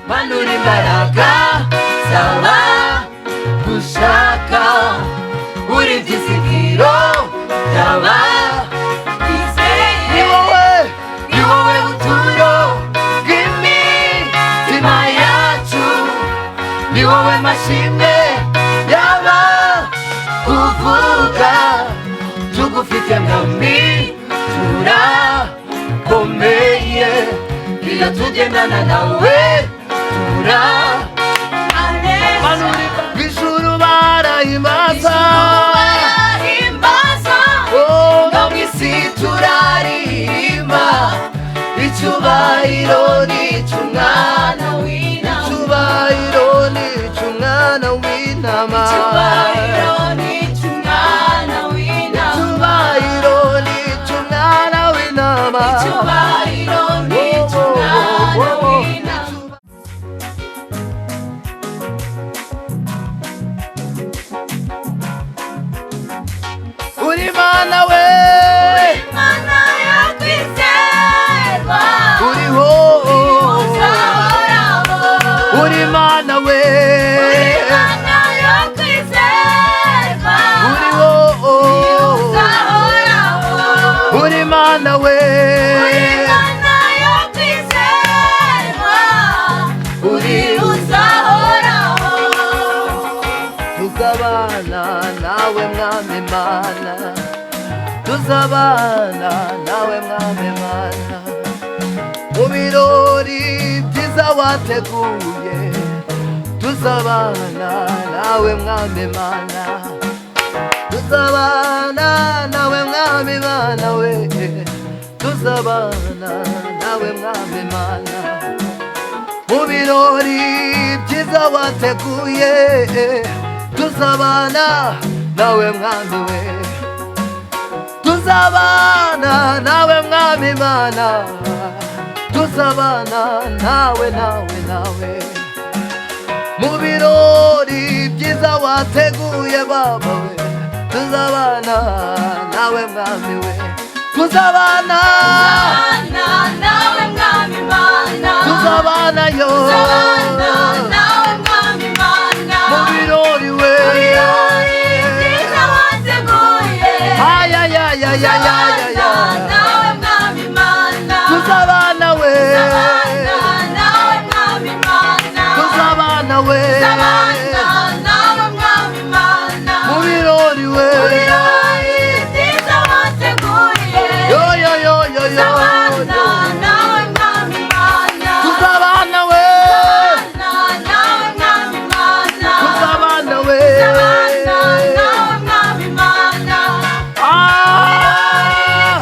manura imbaraga zaba gushaka uri byizigiro byaba ni wowe buturo bw'imitima yacu, ni wowe mashimwe yaba kuvuga tugufite mwami turakomeye, iyo tugendana nawe ijuru barahimbaza, no mu isi turaririmba, icyubahiro ni icy'umwana w'intama, icyubahiro ni icy'umwana w'intama, icyubahiro ni icy'umwana w'intama, icyubahiro ni icy'umwana w'intama, icyubahiro ni icy'umwana w'intama. Uri Mana we, uri Mana yakwizerwa, uriho uzahoraho, uri Mana we, uri Mana yakwizerwa, uriho uzahoraho, uri Mana we, uri Mana yakwizerwa, uri uzahoraho. Tuzabana nawe mwami Mana, tuzabana nawe mwami Mana, mu birori byiza wateguye, tuzabana nawe mwami Mana, tuzabana nawe mwami Mana we, tuzabana nawe mwami Mana, mu birori byiza wateguye, tuzabana nawe mwami we, tuzabana nawe mwami Mana, tuzabana nawe mu birori byiza wateguye Baba we, tuzabana nawe mwami we, tuzabana nawe mwami Mana, tuzabana yo nawe mwami Mana, mu birori we byiza wateguye, nawe mwami Mana, tuzabana we, nawe mwami Mana, tuzabana we, nawe mwami Mana, mu birori we byiza wateguye, tuzabana nawe mwami Mana, tuzabana we, nawe mwami Mana, tuzabana we, nawe mwami Mana,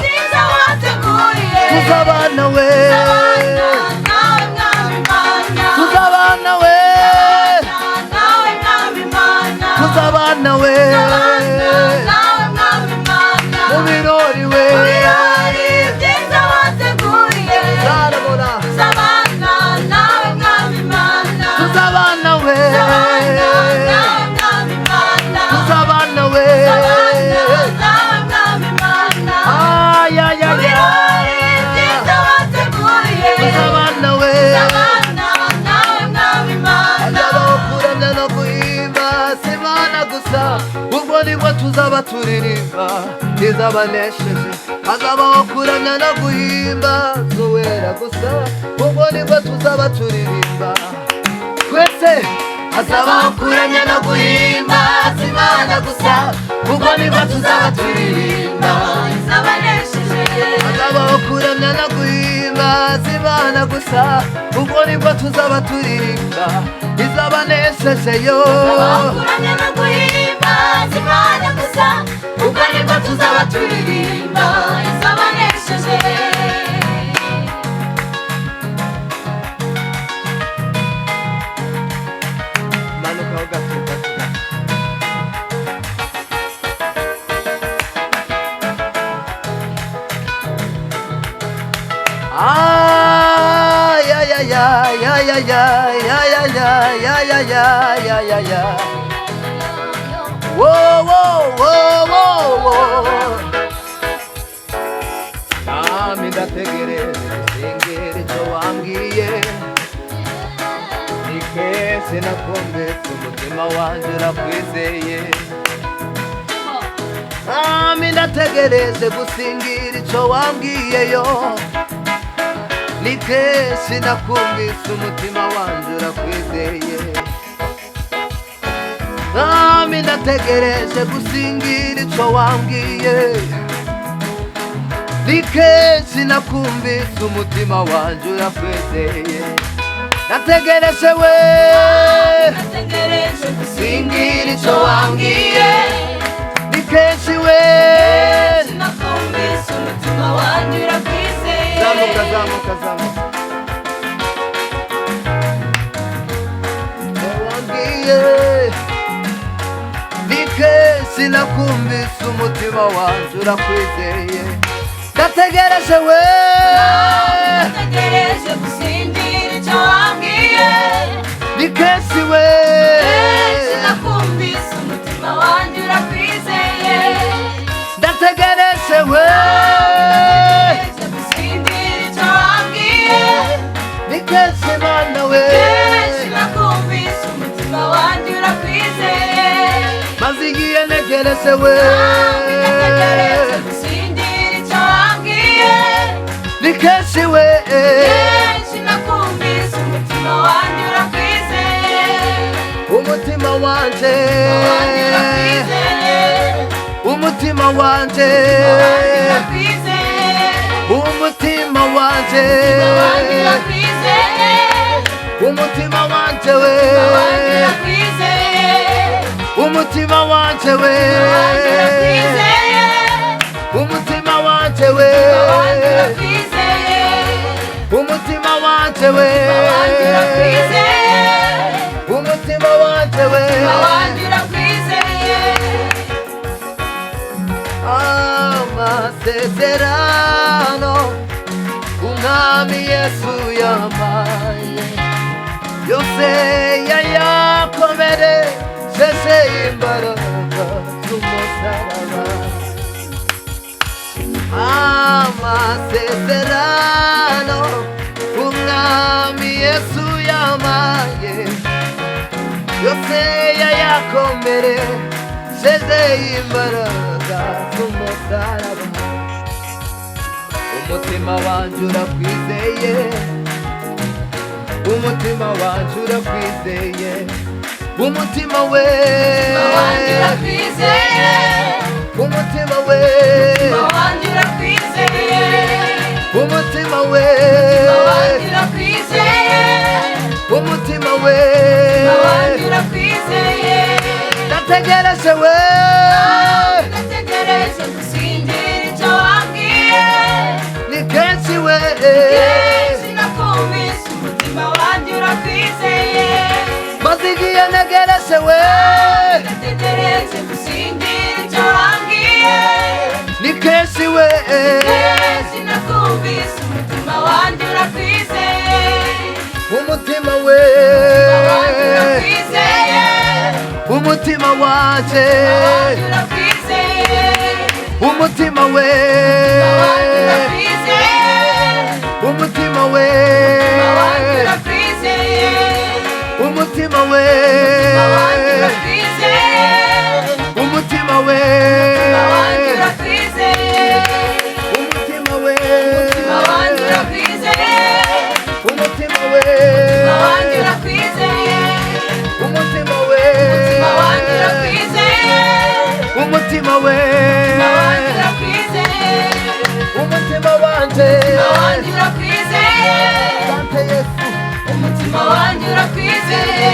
byiza wateguye, tuzabana we, nawe mwami Mana, tuzabana we, nawe mwami Mana, tuzabana we, nawe mwami Mana, mu birori we byiza wateguye, tuzabana nawe mwami Mana, tuzabana we, nawe mwami Mana, tuzabana we, nawe mwami Mana, mu birori byiza wateguye, tuzabana we, nawe mwami Mana. Kuramya no guhimba si Imana gusa, ubwo nibwo tuzaba turirimba izabanesheje, hazabaho kuramya no guhimba z'uwera gusa, ubwo nibwo tuzaba turirimba twese, hazabaho kuramya no guhimba si Imana gusa, ubwo nibwo tuzaba turirimba izabanesheje, hazabaho kuramya no guhimba si Imana gusa, ubwo nibwo tuzaba turirimba izabanesheje yo, hazabaho kuramya no guhimba si Imana gusa, ubwo nibwo tuzaba turirimba izabanesheje. Manuka gato gato. Nami ndategereza isengero icyo wambwiye, sinakumvise umutima wanje urakwizeye Mwami ndategereje gusingira ico wambwiyeyo ni kenshi nakumvise umutima wanje urakwizeye Mwami ndategereje gusingira ico wambwiye ni kenshi nakumvise umutima wanje urakwizeye Nategereje we gusingira ico wambwiye ni kenshi we nakumvise umutima wanje urakwizeye Zamuka wambwiye ni kenshi nakumvise umutima wanje urakwizeye Nategereje we nategereje gusingira ico wambwiye ni kenshi we nakumvise umutima wanje urakwizeye Nategereje we gusingira ico wambwiye ni kenshi mana we nakumvise umutima wanje urakwizeye maze igihe ntegereje we nategereje gusingira ico wambwiye ni kenshi we nakumvise umutima wanje urakwizeye umutima wanje umutima wanje umutima wanje umutima wanje we umutima wanje we umutima wanje we umutima wanje we umutima wanje we amasezerano umwami Yesu yampaye yose yayakomeresheje imbaraga z'umusaraba amasezerano umwami Yesu yampaye yose yayakomeresheje imbaraga z'umusaraba umutima wanje urakwizeye umutima wanje urakwizeye umutima we umutima we umutima we umutima we nategereje we ni kenshi we maze igihe ntegereje we ni kenshi we umutima we umutima wanje umutima we umutima we umutima we umutima we umutima we umutima we umutima we umutima we umutima wanje Sante Yesu umutima wanje urakwizeye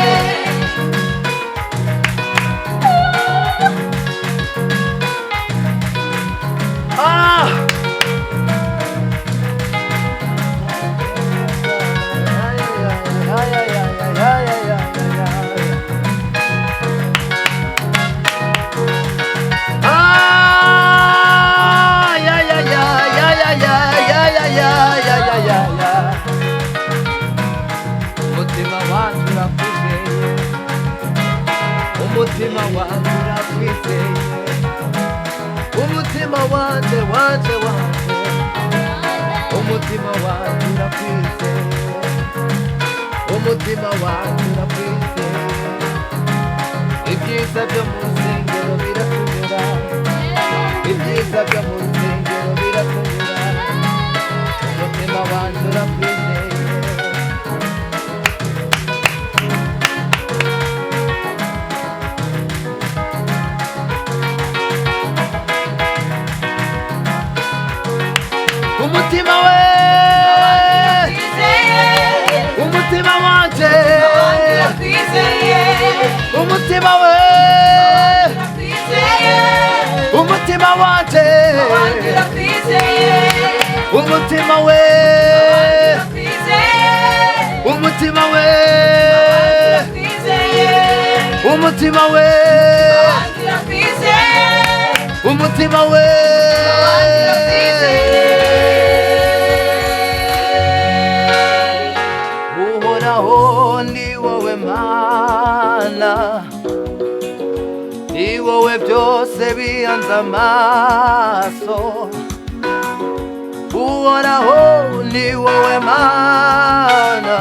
umutima wanje urakwizeye umutima wanje wanje umutima wanje urakwizeye umutima wanjye urakwizeye ibyiza byo mu rusengero biratunyura ibyiza byo mu rusengero biratunyura umutima wanjye urakwizeye umutima we umutima wanje umutima we umutima wanje umutima we umutima we umutima we umutima we uhoraho ni wowe mana ni wowe byose bihanze amaso uhoraho ni wowe mana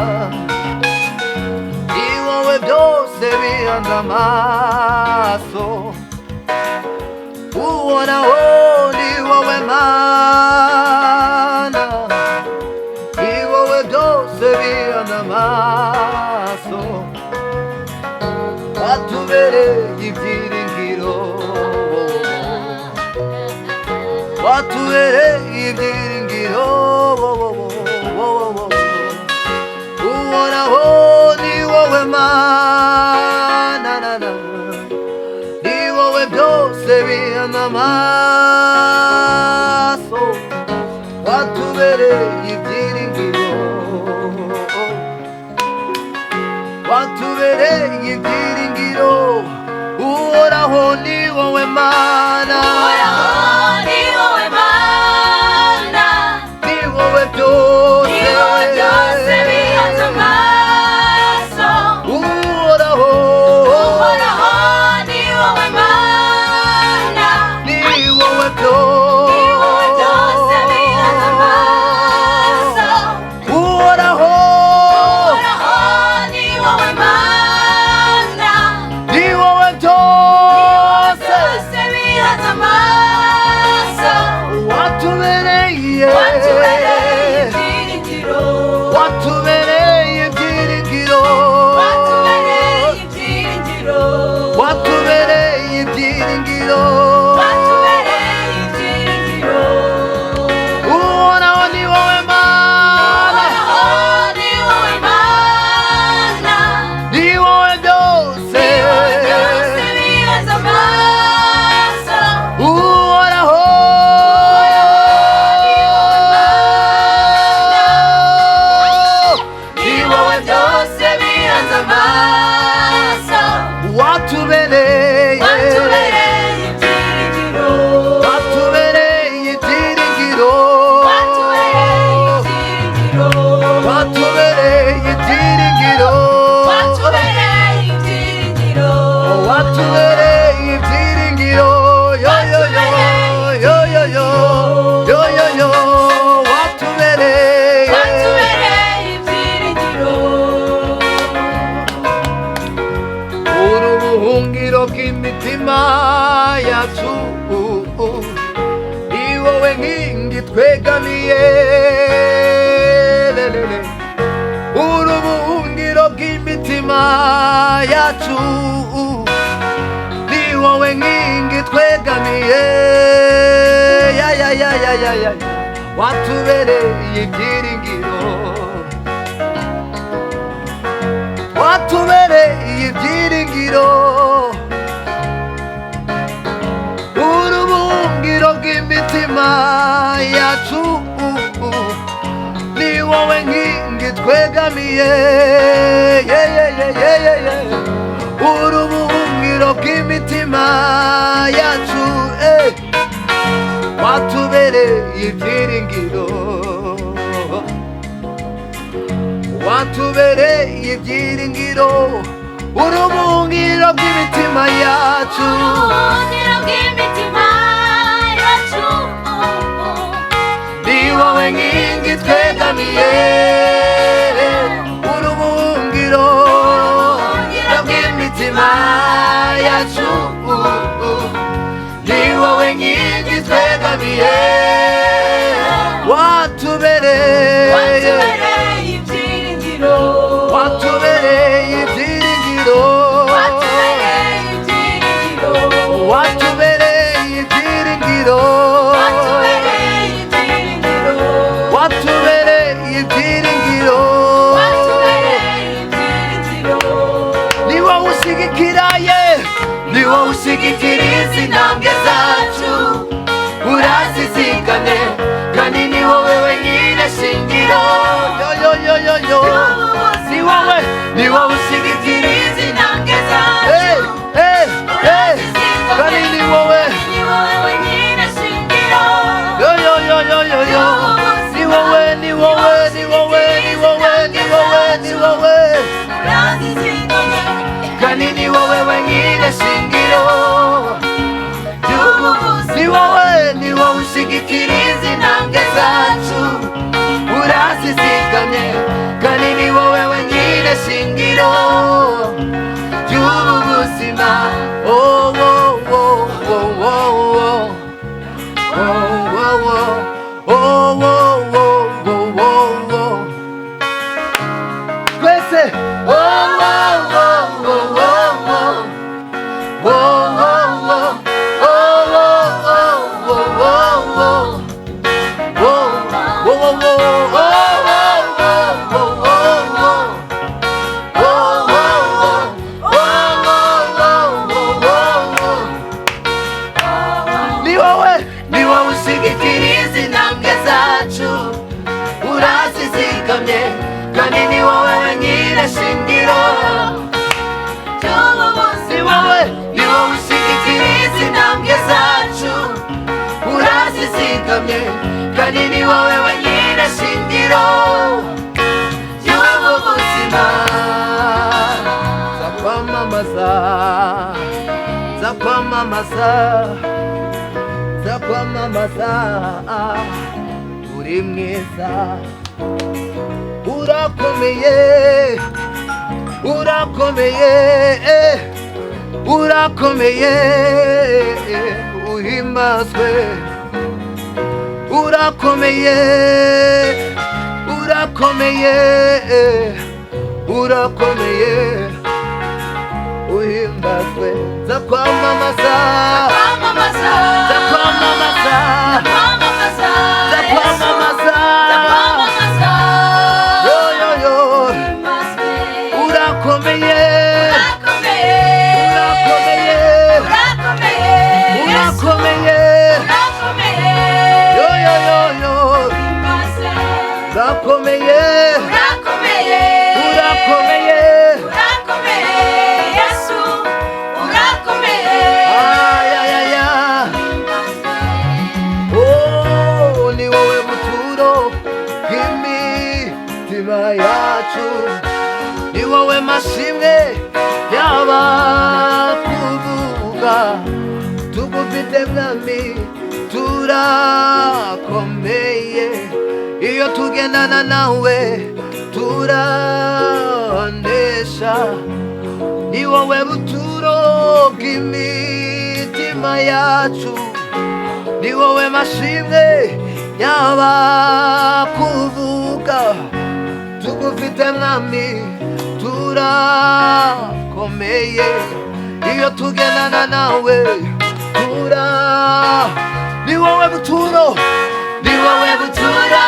ni wowe byose bihanze amaso uhoraho ni wowe mana ni wowe byose bihanze amaso watubereye ibyiringiro watubereye ibyiringiro uhoraho ni wowe mana ni wowe byose bihanze amaso watubereye ibyiringiro watubereye ibyiringiro uhoraho ni wowe mana ni wowe byose bihanze amaso uhoraho ni wowe mana ni wowe byose bihanze amaso uhoraho ni wowe mana ni wowe byose bihanze amaso watubereye ibyiringiro watubereye ibyiringiro watubereye ibyiringiro uhoraho ni wowe mana ni wowe byose uhoraho ni wowe byose bihanze amaso watubereye watubereye ibyiringiro watubereye ibyiringiro watubereye ibyiringiro watubereye ibyiringiro yo yo yo yo yo yo yo yo yo watubereye uri ubuhungiro bw'imitima yacu ni wowe nkingi twegamiye lelele uri ubuhungiro bw'imitima yacu ni wowe nkingi twegamiye ya ya ya ya ya ya watubereye ibyiringiro watubereye ibyiringiro urubumbiro bw'imitima yacu ni wowe nkingi twegamiye urubumbiro bw'imitima yacu watubereye ibyiringiro watubereye ibyiringiro urubumbiro bw'imitima yacu ni wowe nkingi twegamiye urubumbiro mitima yacu, ni wowe nkingi twegamiye. Watubereye ibyiringiro, watubereye ibyiringiro, watubereye ibyiringiro, watubereye ibyiringiro. Ni wowe ushigikiraye, ni wowe ushigikira izi ntambwe zacu, urazizigane kandi ni wowe wenyine shingiro. Ni wowe, ni wowe ushigikira izi ntambwe zacu, kandi ni wowe, ni wowe wenyine shingiro. Ni wowe, ni wowe, ni wowe, ni wowe, ni wowe, ni wowe, kandi ni wowe wenyine shingiro. Ni wowe, ni wowe ushigikira izi ntambwe zacu, urazizigamye kandi ni wowe wenyine shingiro ry'ubu buzima. Oh, oh, oh, oh, oh, oh, oh, oh, oh, oh, oh, oh, oh. Twese oh, oh, oh, oh, oh, oh, oh, kandi ni wowe wenyine shingiro. Ni wowe, ni wowe ushigikira izi ntambwe zacu, urazizigamye kandi ni wowe wenyine shingiro ry'ubu buzima. Nzakwamamaza, nzakwamamaza, nzakwamamaza, uri mwiza, urakomeye, urakomeye, urakomeye, uhimbazwe, urakomeye, urakomeye, urakomeye, uhimbazwe. Nzakwamamaza, nzakwamamaza, nzakwamamaza, nzakwamamaza. Urakomeye, urakomeye, urakomeye, yo yo yo yo, urakomeye, urakomeye, Yesu urakomeye. Ay ay ay ay. Oh, ni wowe buturo bw'imitima yacu, ni wowe mashimwe y'abakuvuga. Tugufite mwami turakomeye, iyo tugendana nawe turanesha. Ni wowe buturo bw'imitima yacu, ni wowe mashimwe y'abakuvuga. Tugufite mwami turakomeye, iyo tugendana nawe ni wowe buturo, ni wowe buturo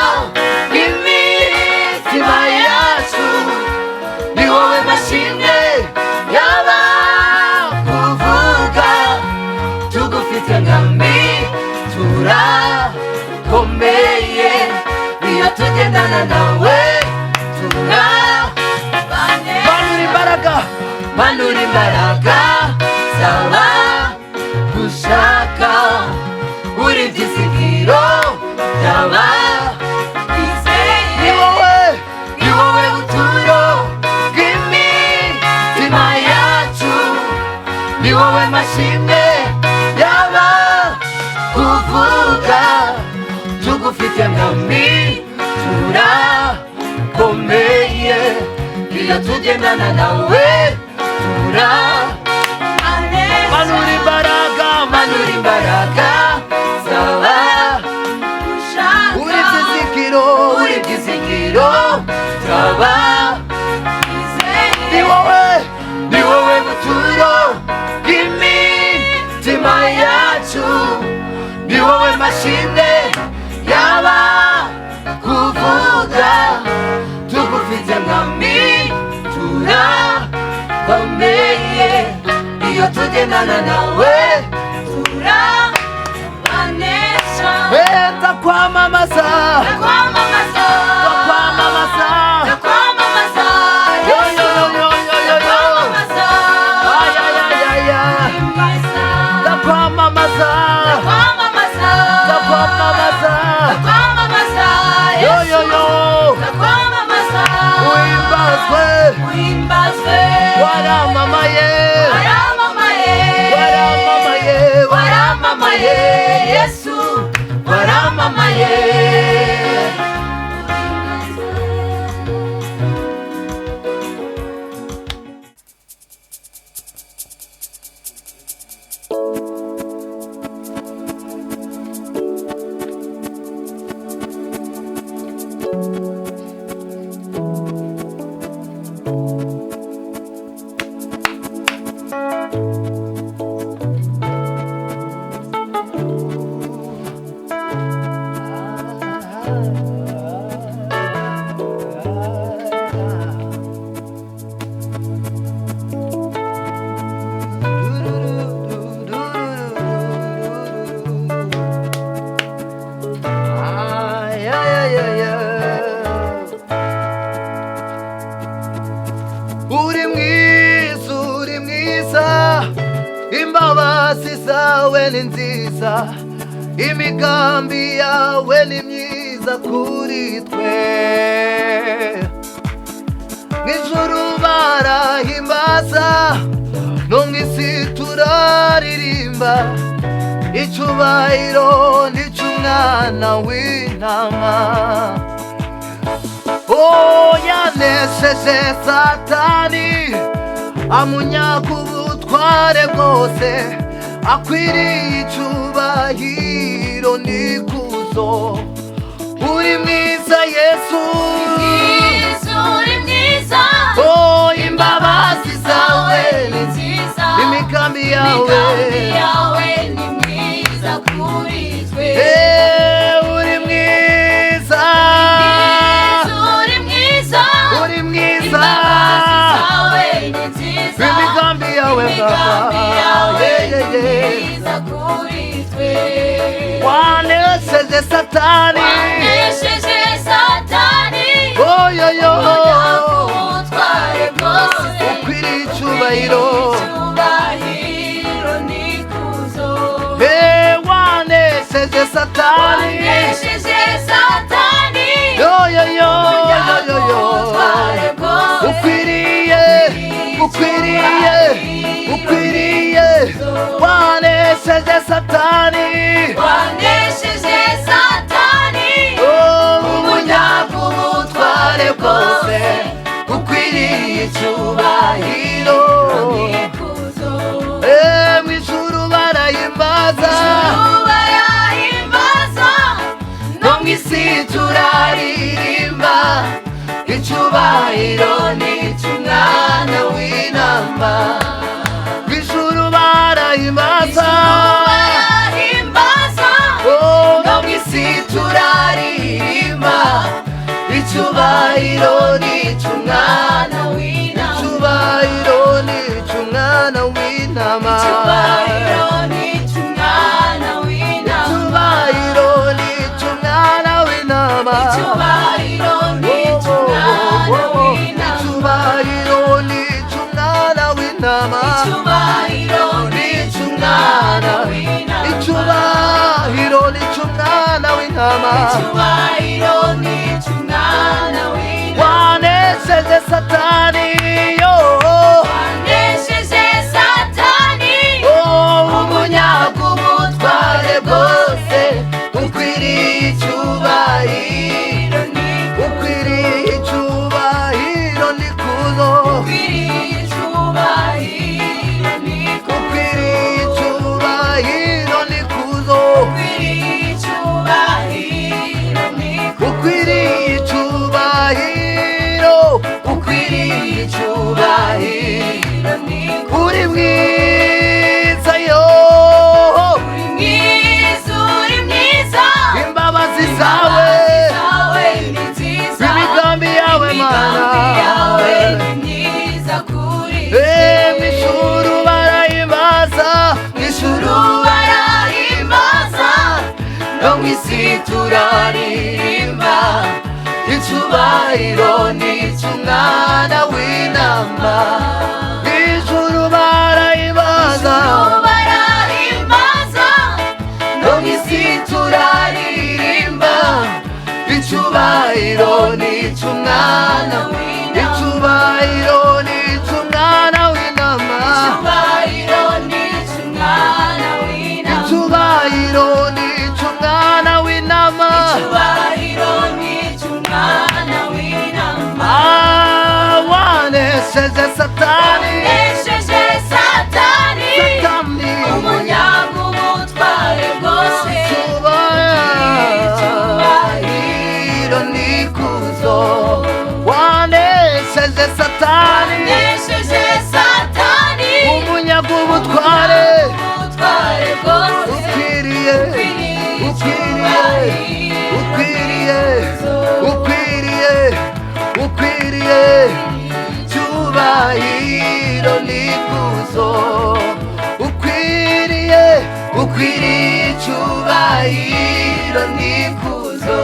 bw'imitima yacu, ni wowe mashimwe y'abakuvuga. Tugufite mwami turakomeye, iyo tugendana nawe manura imbaraga, manura imbaraga zawe gushaka, uri byizigiro byaba bizeye. Ni wowe, ni wowe buturo bw'imitima yacu, ni wowe mashimwe y'abakuvuga. Tugufite mwami turakomeye, iyo tugendana nawe manura imbaraga, manura imbaraga zawe. Uri byizigiro, uri byizigiro byaba. Ni wowe buturo bw'imitima yacu, ni wowe mashine yaba kuvuga. Tugufite mwami turakomeye, iyo tugendana nawe turabanesha. Ndakwamamaza, ndakwamamaza, ndakwamamaza, ndakwamamaza, yo yo yo yo yo yo, ay ay ay ay ay, ndakwamamaza, ndakwamamaza, ndakwamamaza, ndakwamamaza, yo yo yo, ndakwamamaza. Uhimbazwe, uhimbazwe, waramamaye, waramamaye, waramamaye, waramamaye, Yesu waramamaye. Uri mwiza, uri mwiza, imbabazi zawe ni nziza, imigambi yawe ni myiza kuri twe. Mw'ijuru barahimbaza, no mw'isi turaririmba, icyubahiro ni cy'umwana w'intama. Oh, yanesheje Satani, amunyaga ubutware bwose, akwiriye icyubahiro n'ikuzo. Uri mwiza Yesu, uri mwiza, oh, imbabazi zawe ni nziza, imigambi yawe ni myiza kuri twe. uri mwiza, uri mwiza, uri mwiza, imbabazi zawe ni nziza, imigambi yawe imigambi yawe ni Baba, myiza kuri twe. wanesheje Satani, wanesheje Satani, oh yo yo, ubutware bwose, ukwiriye icyubahiro, icyubahiro n'ikuzo. wanesheje Satani, wanesheje Satani, yo yo yo yo yo, ubutware bwose, ukwiriye, ukwiriye, ukwiriye, wanesheje Satani, wanesheje Satani, umunyaga ubutware bwose, ukwiriye icyubahiro. n'ikuzo. Mw'ijuru barahimbaza, barahimbaza, no mw'isi turaririmba, icyubahiro ni cy'umwana w'intama. Mw'ijuru barahimbaza, barahimbaza, oh, no mw'isi turaririmba, icyubahiro ni cy'umwana w'intama, icyubahiro ni cy'umwana w'intama, icyubahiro ni cy'umwana w'intama, icyubahiro ni cy'umwana w'intama, icyubahiro ni cy'umwana w'intama, icyubahiro ni cy'umwana w'intama, icyubahiro ni cy'umwana w'intama, icyubahiro ni cy'umwana w'intama. icyubahiro ni cy'umwana w'intama. Wanesheje Satani, yo, wanesheje Satani, oh, umunyaga ubutware bwose, ukwiriye icyubahiro, ukwiriye icyubahiro n'ikuzo. ukwiriye icyubahiro isi turaririmba icyubahiro n'icy'umwana w'intama ijuru barahimbaza no mu isi turaririmba icyubahiro n'icy'umwana icyubahiro n'icy'umwana w'intama icyubahiro n'icy'umwana w'intama wanesheje satani umunyagubutware bwose icyubahiro n'ikuzo wanesheje satani umunyagubutware ukwiriye cyubahiro n'ikuzo ukwiriye cyubahiro n'ikuzo